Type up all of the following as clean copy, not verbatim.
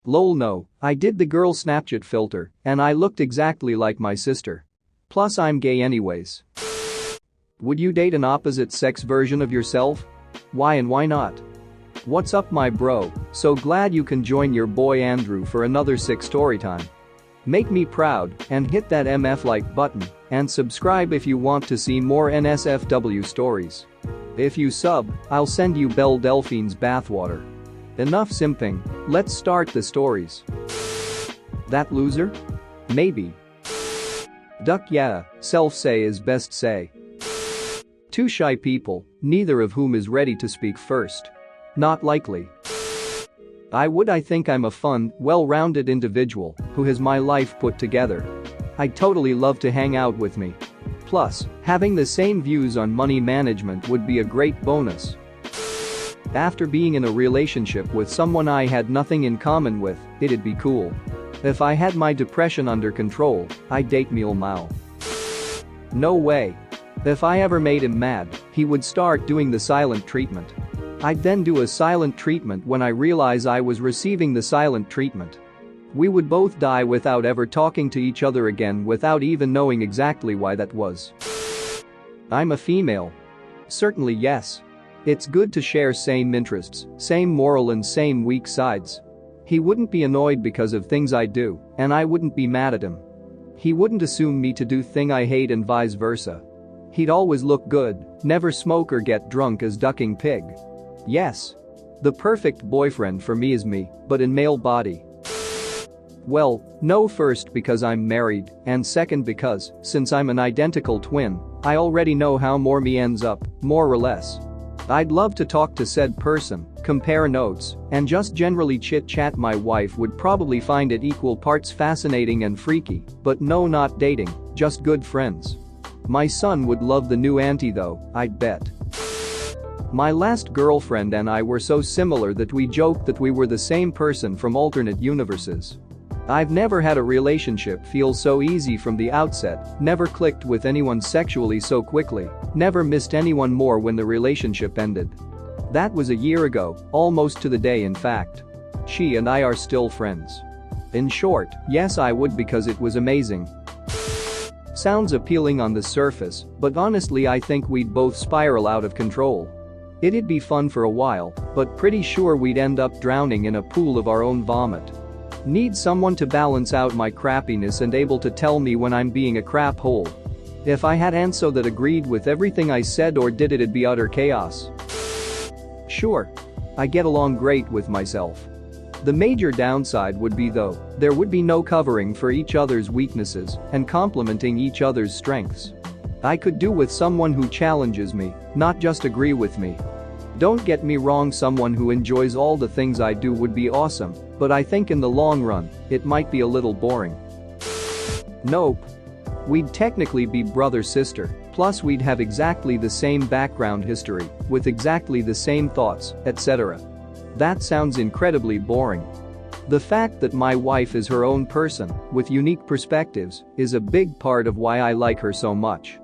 Lol no, I did the girl Snapchat filter and I looked exactly like my sister. Plus I'm gay anyways. Would you date an opposite sex version of yourself? Why and why not? What's up my bro, so glad you can join your boy Andrew for another sick story time. Make me proud and hit that MF like button and subscribe if you want to see more NSFW stories. If you sub, I'll send you Belle Delphine's bathwater. Enough simping, let's start the stories. That loser? Maybe. Duck yeah, self-say is best say. Two shy people, neither of whom is ready to speak first. Not likely. I think I'm a fun, well-rounded individual who has my life put together. I'd totally love to hang out with me. Plus, having the same views on money management would be a great bonus. After being in a relationship with someone I had nothing in common with, it'd be cool. If I had my depression under control, I'd date Meal Mao. No way. If I ever made him mad, he would start doing the silent treatment. I'd then do a silent treatment when I realize I was receiving the silent treatment. We would both die without ever talking to each other again without even knowing exactly why that was. I'm a female. Certainly yes. It's good to share same interests, same moral and same weak sides. He wouldn't be annoyed because of things I do, and I wouldn't be mad at him. He wouldn't assume me to do thing I hate and vice versa. He'd always look good, never smoke or get drunk as ducking pig. Yes. The perfect boyfriend for me is me, but in male body. Well, no, first because I'm married, and second because, since I'm an identical twin, I already know how more me ends up, more or less. I'd love to talk to said person, compare notes, and just generally chit-chat. My wife would probably find it equal parts fascinating and freaky, but no, not dating, just good friends. My son would love the new auntie though, I'd bet. My last girlfriend and I were so similar that we joked that we were the same person from alternate universes. I've never had a relationship feel so easy from the outset, never clicked with anyone sexually so quickly, never missed anyone more when the relationship ended. That was a year ago, almost to the day in fact. She and I are still friends. In short, yes I would because it was amazing. Sounds appealing on the surface, but honestly I think we'd both spiral out of control. It'd be fun for a while, but pretty sure we'd end up drowning in a pool of our own vomit. Need someone to balance out my crappiness and able to tell me when I'm being a crap hole. If I had Anso that agreed with everything I said or did it'd be utter chaos. Sure. I get along great with myself. The major downside would be though, there would be no covering for each other's weaknesses and complementing each other's strengths. I could do with someone who challenges me, not just agree with me. Don't get me wrong, someone who enjoys all the things I do would be awesome, but I think in the long run, it might be a little boring. Nope. We'd technically be brother-sister, plus we'd have exactly the same background history, with exactly the same thoughts, etc. That sounds incredibly boring. The fact that my wife is her own person, with unique perspectives, is a big part of why I like her so much.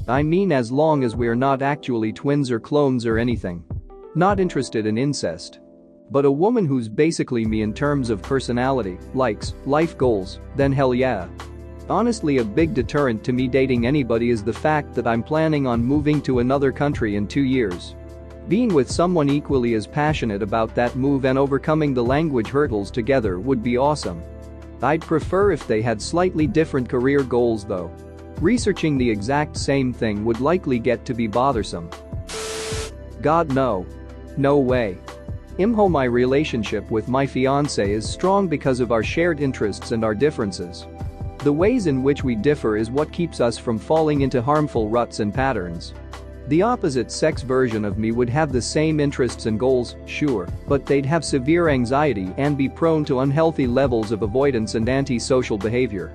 I mean, as long as we're not actually twins or clones or anything. Not interested in incest. But a woman who's basically me in terms of personality, likes, life goals, then hell yeah. Honestly, a big deterrent to me dating anybody is the fact that I'm planning on moving to another country in 2 years. Being with someone equally as passionate about that move and overcoming the language hurdles together would be awesome. I'd prefer if they had slightly different career goals though. Researching the exact same thing would likely get to be bothersome. God no. No way. My relationship with my fiancé is strong because of our shared interests and our differences. The ways in which we differ is what keeps us from falling into harmful ruts and patterns. The opposite sex version of me would have the same interests and goals, sure, but they'd have severe anxiety and be prone to unhealthy levels of avoidance and antisocial behavior.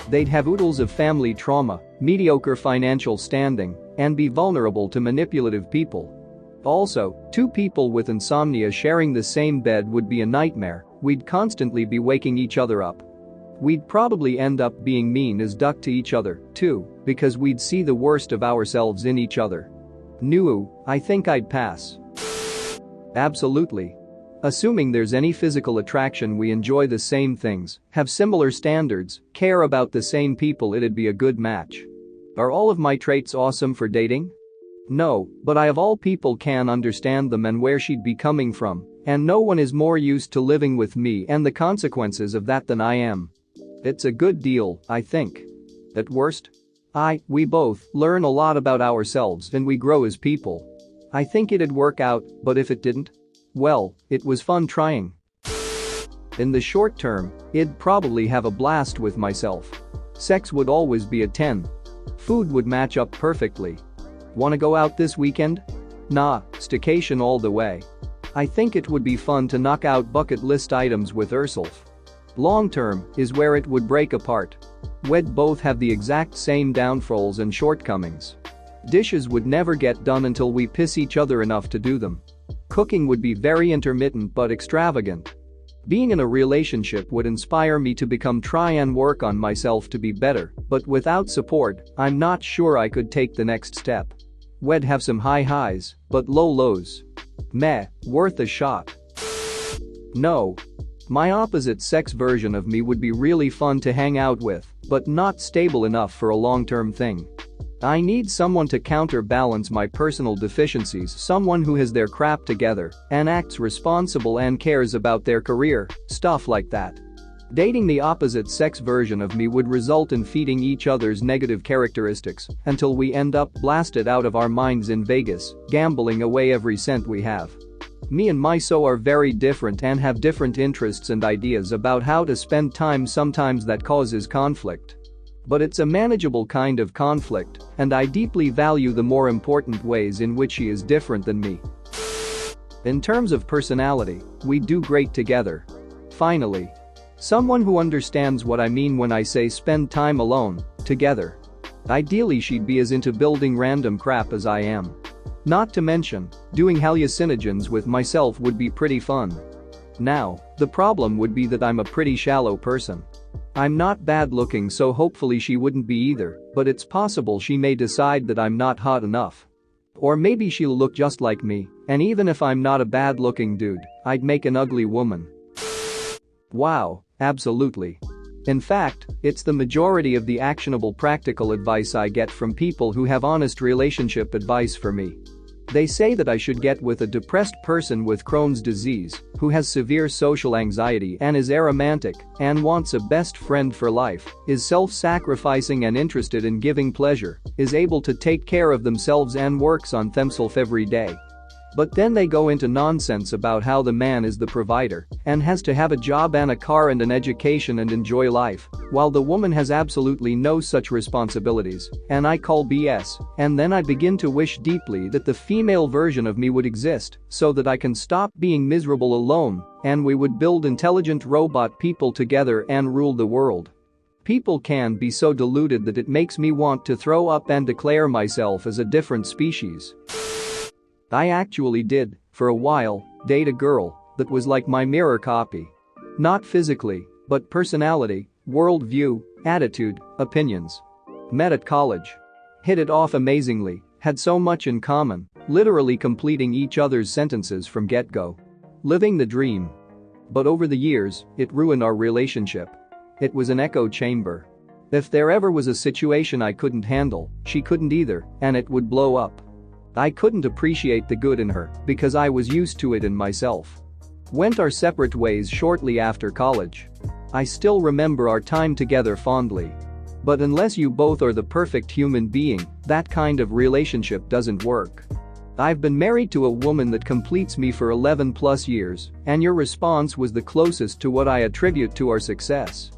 They'd have oodles of family trauma, mediocre financial standing, and be vulnerable to manipulative people. Also, two people with insomnia sharing the same bed would be a nightmare. We'd constantly be waking each other up. We'd probably end up being mean as duck to each other, too, because we'd see the worst of ourselves in each other. I think I'd pass. Absolutely. Assuming there's any physical attraction, we enjoy the same things, have similar standards, care about the same people, it'd be a good match. Are all of my traits awesome for dating? No, but I of all people can understand them and where she'd be coming from, and no one is more used to living with me and the consequences of that than I am. It's a good deal, I think. At worst, we both learn a lot about ourselves and we grow as people. I think it'd work out, but if it didn't? Well, it was fun trying. In the short term, I'd probably have a blast with myself. Sex would always be a 10. Food would match up perfectly. Wanna go out this weekend? Nah, staycation all the way. I think it would be fun to knock out bucket list items with herself. Long term is where it would break apart. We'd both have the exact same downfalls and shortcomings. Dishes would never get done until we piss each other enough to do them. Cooking would be very intermittent but extravagant. Being in a relationship would inspire me to try and work on myself to be better, but without support, I'm not sure I could take the next step. We'd have some high highs, but low lows. Meh, worth a shot. No. My opposite sex version of me would be really fun to hang out with, but not stable enough for a long-term thing. I need someone to counterbalance my personal deficiencies, someone who has their crap together and acts responsible and cares about their career, stuff like that. Dating the opposite sex version of me would result in feeding each other's negative characteristics until we end up blasted out of our minds in Vegas, gambling away every cent we have. Me and my so are very different and have different interests and ideas about how to spend time. Sometimes that causes conflict. But it's a manageable kind of conflict, and I deeply value the more important ways in which she is different than me. In terms of personality, we do great together. Finally. Someone who understands what I mean when I say spend time alone, together. Ideally she'd be as into building random crap as I am. Not to mention, doing hallucinogens with myself would be pretty fun. Now, the problem would be that I'm a pretty shallow person. I'm not bad looking, so hopefully she wouldn't be either, but it's possible she may decide that I'm not hot enough. Or maybe she'll look just like me, and even if I'm not a bad looking dude, I'd make an ugly woman. Wow, absolutely. In fact, it's the majority of the actionable practical advice I get from people who have honest relationship advice for me. They say that I should get with a depressed person with Crohn's disease, who has severe social anxiety and is aromantic and wants a best friend for life, is self-sacrificing and interested in giving pleasure, is able to take care of themselves and works on themselves every day. But then they go into nonsense about how the man is the provider and has to have a job and a car and an education and enjoy life, while the woman has absolutely no such responsibilities, and I call BS, and then I begin to wish deeply that the female version of me would exist so that I can stop being miserable alone and we would build intelligent robot people together and rule the world. People can be so deluded that it makes me want to throw up and declare myself as a different species. I actually did, for a while, date a girl that was like my mirror copy. Not physically, but personality, worldview, attitude, opinions. Met at college. Hit it off amazingly, had so much in common, literally completing each other's sentences from get-go. Living the dream. But over the years, it ruined our relationship. It was an echo chamber. If there ever was a situation I couldn't handle, she couldn't either, and it would blow up. I couldn't appreciate the good in her because I was used to it in myself. Went our separate ways shortly after college. I still remember our time together fondly. But unless you both are the perfect human being, that kind of relationship doesn't work. I've been married to a woman that completes me for 11 plus years, and your response was the closest to what I attribute to our success.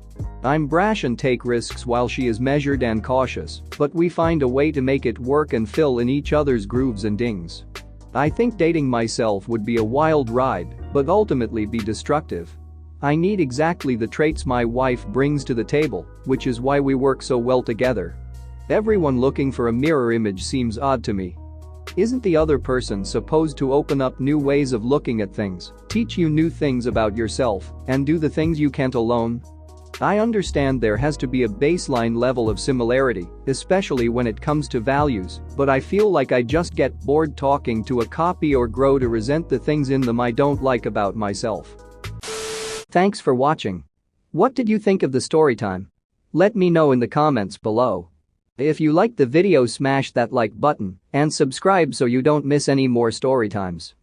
I'm brash and take risks while she is measured and cautious, but we find a way to make it work and fill in each other's grooves and dings. I think dating myself would be a wild ride, but ultimately be destructive. I need exactly the traits my wife brings to the table, which is why we work so well together. Everyone looking for a mirror image seems odd to me. Isn't the other person supposed to open up new ways of looking at things, teach you new things about yourself, and do the things you can't alone? I understand there has to be a baseline level of similarity, especially when it comes to values, but I feel like I just get bored talking to a copy or grow to resent the things in them I don't like about myself. Thanks for watching. What did you think of the story time? Let me know in the comments below. If you liked the video, smash that like button and subscribe so you don't miss any more story times.